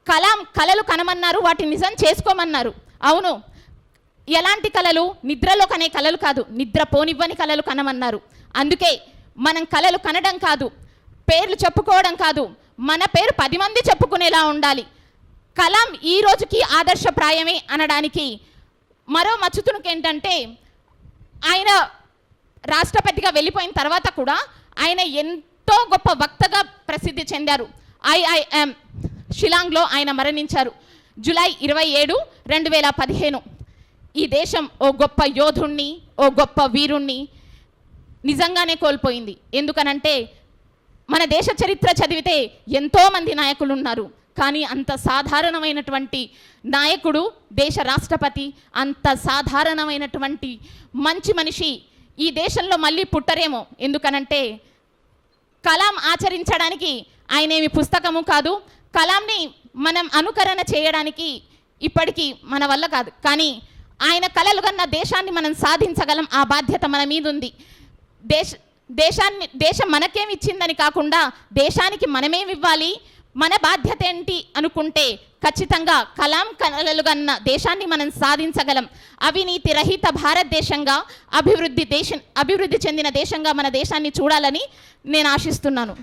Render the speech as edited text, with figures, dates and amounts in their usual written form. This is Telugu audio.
కలలు కనమన్నారు, వాటిని నిజం చేసుకోమన్నారు. అవును, ఎలాంటి కలలు? నిద్రలో కనే కలలు కాదు, నిద్ర పోనివ్వని కలలు కనమన్నారు. అందుకే మనం కలలు కనడం కాదు, పేర్లు చెప్పుకోవడం కాదు, మన పేరు 10 మంది చెప్పుకునేలా ఉండాలి. కలాం ఈ రోజుకి ఆదర్శప్రాయమే అనడానికి మరో మచ్చుతునుకు ఏంటంటే, ఆయన రాష్ట్రపతిగా వెళ్ళిపోయిన తర్వాత కూడా ఆయన ఎంతో గొప్ప వక్తగా ప్రసిద్ధి చెందారు. IIM షిలాంగ్లో ఆయన మరణించారు జూలై 27, 2015. ఈ దేశం ఓ గొప్ప యోధుణ్ణి, ఓ గొప్ప వీరుణ్ణి నిజంగానే కోల్పోయింది. ఎందుకనంటే మన దేశ చరిత్ర చదివితే ఎంతోమంది నాయకులు ఉన్నారు, కానీ అంత సాధారణమైనటువంటి నాయకుడు దేశ రాష్ట్రపతి, అంత సాధారణమైనటువంటి మంచి మనిషి ఈ దేశంలో మళ్ళీ పుట్టరేమో. ఎందుకనంటే కలాం ఆచరించడానికి ఆయనేమి పుస్తకము కాదు, కలాంని మనం అనుకరణ చేయడానికి ఇప్పటికీ మన వల్ల కాదు, కానీ ఆయన కలలు కన్న దేశాన్ని మనం సాధించగలం. ఆ బాధ్యత మన మీద ఉంది. దేశం మనకేమి ఇచ్చిందని కాకుండా దేశానికి మనమేమి ఇవ్వాలి, మన బాధ్యత ఏంటి అనుకుంటే ఖచ్చితంగా కలాం కలలు కన్న దేశాన్ని మనం సాధించగలం. అవినీతి రహిత భారతదేశంగా, అభివృద్ధి చెందిన దేశంగా మన దేశాన్ని చూడాలని నేను ఆశిస్తున్నాను.